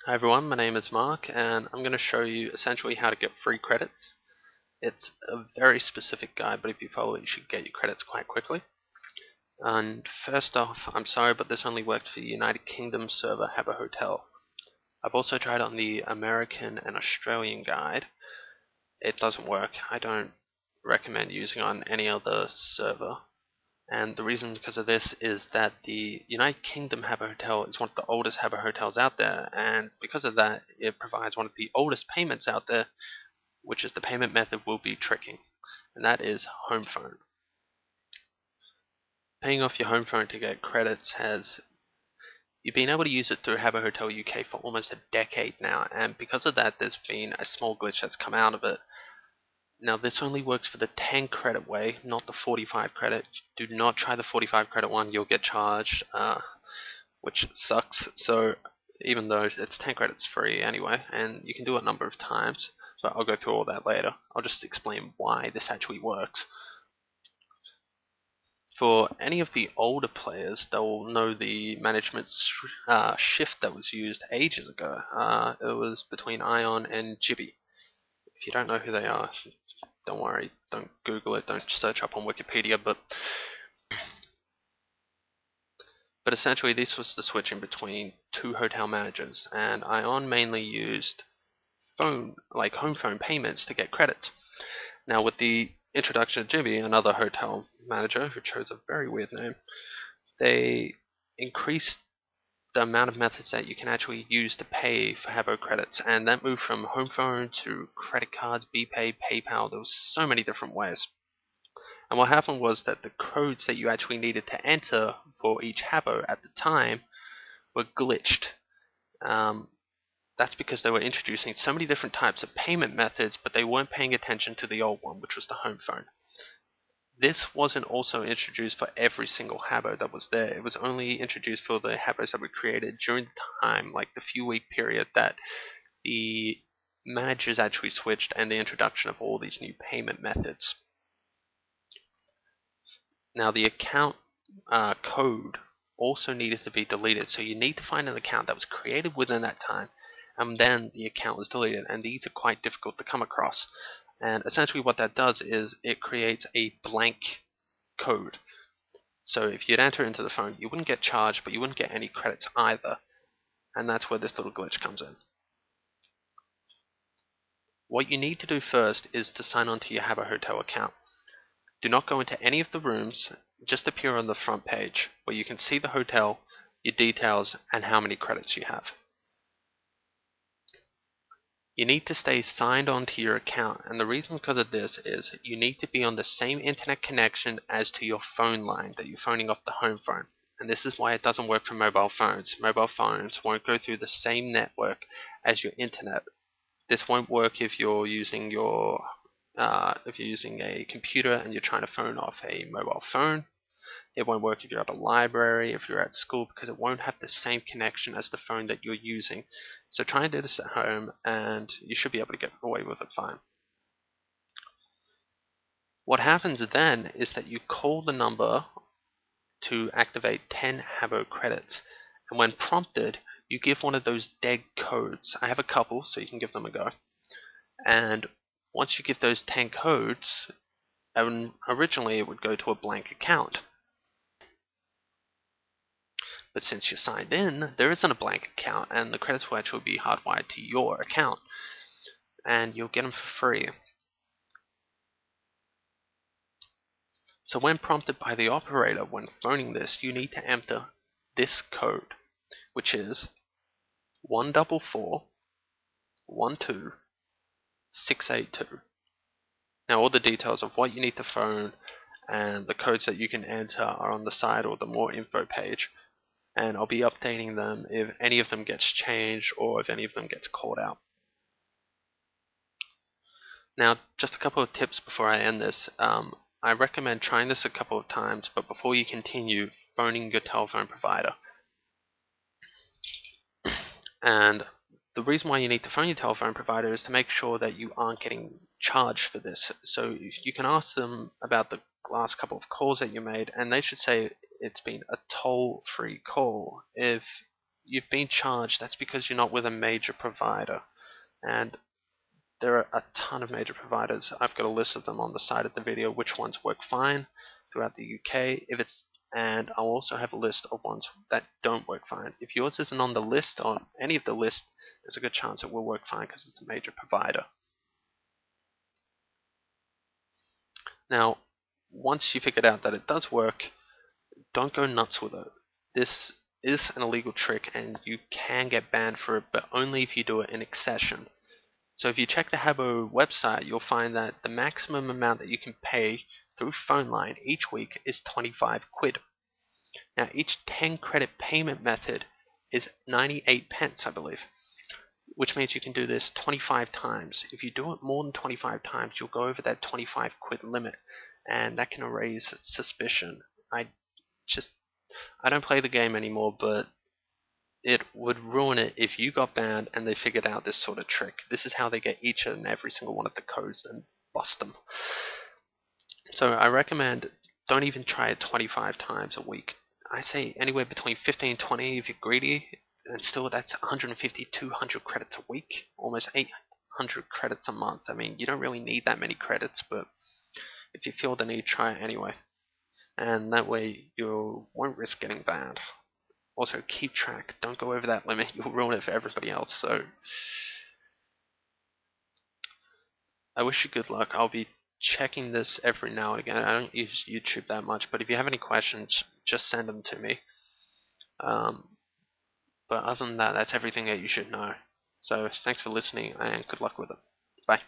Hi everyone, my name is Mark and I'm going to show you essentially how to get free credits. It's a very specific guide, but if you follow it you should get your credits quite quickly. And first off, I'm sorry but this only worked for the United Kingdom server Habbo Hotel. I've also tried on the American and Australian guide. It doesn't work. I don't recommend using on any other server. And the reason because of this is that the United Kingdom Habbo Hotel is one of the oldest Habbo hotels out there, and because of that, it provides one of the oldest payments out there, which is the payment method we'll be tricking, and that is home phone. Paying off your home phone to get credits you've been able to use it through Habbo Hotel UK for almost a decade now, and because of that, there's been a small glitch that's come out of it. Now this only works for the 10 credit way, not the 45 credit. Do not try the 45 credit one, you'll get charged, which sucks. So even though it's 10 credits free anyway, and you can do it a number of times, but I'll go through all that later. I'll just explain why this actually works. For any of the older players, they'll know the management shift that was used ages ago. It was between Ion and Jibby. If you don't know who they are, don't worry, don't Google it, don't search up on Wikipedia, but essentially this was the switching between two hotel managers, and Ion mainly used home phone payments to get credits. Now with the introduction of Jimmy, another hotel manager who chose a very weird name, they increased the amount of methods that you can actually use to pay for Habbo credits, and that moved from home phone to credit cards, BPay, PayPal. There was so many different ways. And what happened was that the codes that you actually needed to enter for each Habbo at the time were glitched. That's because they were introducing so many different types of payment methods, but they weren't paying attention to the old one, which was the home phone. This wasn't also introduced for every single Habbo that was there. It was only introduced for the Habbos that were created during the time, like the few week period that the managers actually switched and the introduction of all these new payment methods. Now the account code also needed to be deleted, so you need to find an account that was created within that time, and then the account was deleted, and these are quite difficult to come across. And essentially what that does is it creates a blank code. So if you'd enter into the phone, you wouldn't get charged, but you wouldn't get any credits either. And that's where this little glitch comes in. What you need to do first is to sign on to your Habbo Hotel account. Do not go into any of the rooms, just appear on the front page, where you can see the hotel, your details, and how many credits you have. You need to stay signed on to your account, and the reason because of this is you need to be on the same internet connection as to your phone line that you're phoning off the home phone. And this is why it doesn't work for mobile phones. Mobile phones won't go through the same network as your internet. This won't work if you're using a computer and you're trying to phone off a mobile phone. It won't work if you're at a library, if you're at school, because it won't have the same connection as the phone that you're using. So try and do this at home, and you should be able to get away with it fine. What happens then is that you call the number to activate 10 Habbo credits, and when prompted, you give one of those dead codes. I have a couple, so you can give them a go. And once you give those 10 codes, originally it would go to a blank account. But since you're signed in, there isn't a blank account, and the credits will actually be hardwired to your account, and you'll get them for free. So when prompted by the operator when phoning this, you need to enter this code, which is 14412 Now all the details of what you need to phone and the codes that you can enter are on the side or the more info page, and I'll be updating them if any of them gets changed or if any of them gets called out. Now, just a couple of tips before I end this. I recommend trying this a couple of times, but before you continue, phoning your telephone provider. And the reason why you need to phone your telephone provider is to make sure that you aren't getting charged for this. So you can ask them about the last couple of calls that you made, and they should say it's been a toll-free call. If you've been charged, that's because you're not with a major provider. And there are a ton of major providers. I've got a list of them on the side of the video, which ones work fine throughout the UK. And I'll also have a list of ones that don't work fine. If yours isn't on the list, on any of the list, there's a good chance it will work fine because it's a major provider. Now, once you figured out that it does work, don't go nuts with it. This is an illegal trick and you can get banned for it, but only if you do it in accession. So if you check the Habbo website, you'll find that the maximum amount that you can pay through phone line each week is 25 quid. Now each 10 credit payment method is 98 pence, I believe, which means you can do this 25 times. If you do it more than 25 times, you'll go over that 25 quid limit, and that can raise suspicion. I don't play the game anymore, but it would ruin it if you got banned and they figured out this sort of trick. This is how they get each and every single one of the codes and bust them. So I recommend don't even try it 25 times a week. I say anywhere between 15 and 20 if you're greedy, and still that's 150, 200 credits a week, almost 800 credits a month. I mean, you don't really need that many credits, but if you feel the need, try it anyway. And that way you won't risk getting banned. Also, keep track. Don't go over that limit. You'll ruin it for everybody else. So, I wish you good luck. I'll be checking this every now and again. I don't use YouTube that much, but if you have any questions, just send them to me. But other than that, that's everything that you should know. So, thanks for listening, and good luck with it. Bye.